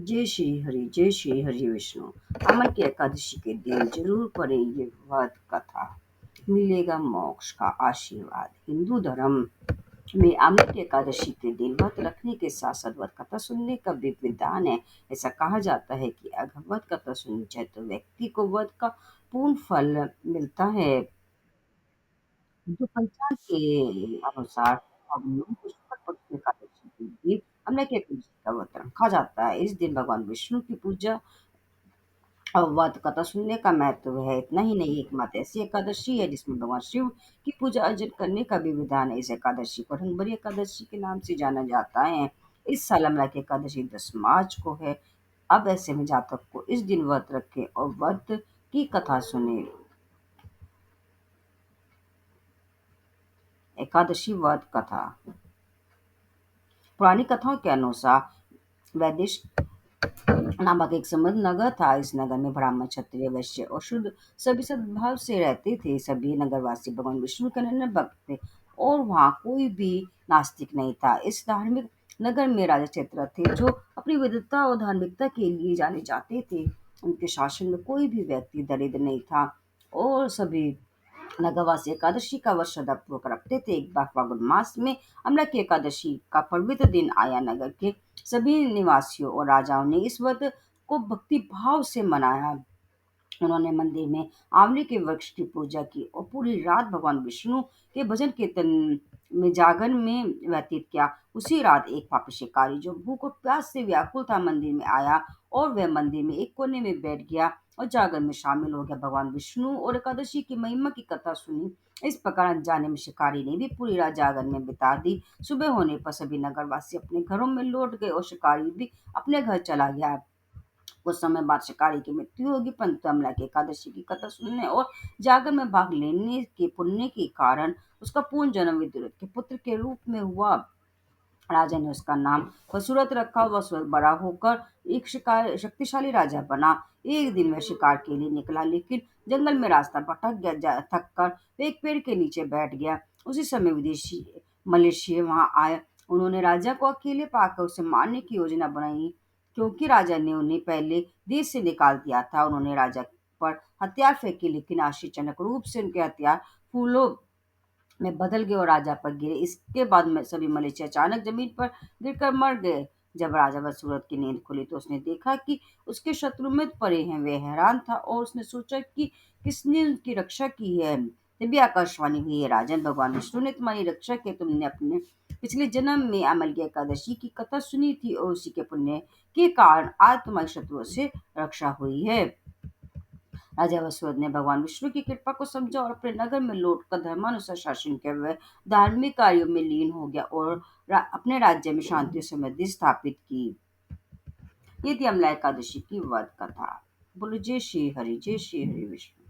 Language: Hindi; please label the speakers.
Speaker 1: जय श्री हरि विष्णु। अमर की एकादशी के दिन जरूर पढ़े ये व्रत कथा, मिलेगा मोक्ष का आशीर्वाद। हिंदू धर्म में अमर की एकादशी के दिन व्रत रखने के साथ साथ व्रत कथा सुनने का भी विधान है। ऐसा कहा जाता है कि अगर व्रत कथा सुनी जाए तो व्यक्ति को व्रत का पूर्ण फल मिलता है। जो पंचांग के अनुसार अब लोग शुक्ल पक्ष एकादशी के दिन अमर की एकादशी का व्रत रखा जाता है। इस दिन भगवान विष्णु की पूजा और व्रत कथा सुनने का महत्व है। इतना ही नहीं, एकमात्र ऐसी एकादशी है जिसमें भगवान शिव की पूजा अर्चना करने का भी विधान है। इस एकादशी को रंगभरी एकादशी के नाम से जाना जाता है। इस साल अमला की एकादशी 10 मार्च को है। अब ऐसे में जातक को इस दिन व्रत रखें और व्रत की कथा सुने। एकादशी व्रत कथा। पुरानी कथाओं के अनुसार वैदिश नामक एक समृद्ध नगर था। इस नगर में ब्राह्मण, क्षत्रिय, वैश्य और शूद्र सभी सद्भाव से रहते थे। सभी नगरवासी भगवान विष्णु के अनन्य भक्त थे और वहाँ कोई भी नास्तिक नहीं था। इस धार्मिक नगर में राजा चैत्र थे जो अपनी विद्वता और धार्मिकता के लिए जाने जाते थे। उनके शासन में कोई भी व्यक्ति दरिद्र नहीं था और सभी नगरवासी एकादशी का व्रत श्रद्धापूर्वक रखते थे। एक बार फागुन मास में अमला की एकादशी का पवित्र दिन आया। नगर के सभी निवासियों और राजाओं ने इस व्रत को भक्ति भाव से मनाया। उन्होंने मंदिर में आंवले के वृक्ष की पूजा की और पूरी रात भगवान विष्णु के भजन कीर्तन में जागरण में व्यतीत किया। उसी रात एक पापी शिकारी जो भूख और प्यास से व्याकुल था मंदिर में आया और वह मंदिर में एक कोने में बैठ गया और जागरण में शामिल हो गया। भगवान विष्णु और एकादशी की महिमा की कथा सुनी। इस प्रकार अनजाने में शिकारी ने भी पूरी रात जागरण में बिता दी। सुबह होने पर सभी नगरवासी अपने घरों में लौट गए और शिकारी भी अपने घर चला गया। कुछ समय बाद शिकारी की मृत्यु होगी, परंतु अमला की एकादशी की कथा सुनने और जागर में भाग लेने के पुण्य के कारण उसका पूर्ण जन्म विदुरथ के पुत्र के रूप में हुआ। राजा ने उसका नाम वसुरथ रखा। वसुरथ बड़ा होकर एक शिकार शक्तिशाली राजा बना। एक दिन वह शिकार के लिए निकला, लेकिन जंगल में रास्ता भटक गया। थक कर वह एक पेड़ के नीचे बैठ गया। उसी समय विदेशी मलेशिया वहां आए। उन्होंने राजा को अकेले पाकर उसे मारने की योजना बनाई, क्योंकि राजा ने उन्हें पहले देश से निकाल दिया था। उन्होंने राजा पर हथियार फेंके, लेकिन आश्चर्यजनक रूप से उनके हथियार फूलों में बदल गए और राजा पर गिरे। इसके बाद में सभी मलेशिया अचानक जमीन पर गिरकर मर गए। जब राजा बदसूरत की नींद खुली तो उसने देखा कि उसके शत्रु मृत पड़े हैं। वह हैरान था और उसने सोचा कि किसने उनकी रक्षा की है। तभी आकाशवाणी हुई, "है राजन, भगवान विष्णु ने तुम्हारी रक्षा की। तुमने अपने पिछले जन्म में अमल की एकादशी की कथा सुनी थी और उसी के पुण्य के कारण आज तुम्हारी शत्रुओं से रक्षा हुई है।" राजा वसुदेव ने भगवान विष्णु की कृपा को समझा और अपने नगर में लौटकर धर्मानुसार शासन किया। वह धार्मिक कार्यों में लीन हो गया और अपने राज्य में शांति और समृद्धि स्थापित की। ये थी अमला एकादशी की व्रत कथा। बोलो जय श्री हरि विष्णु।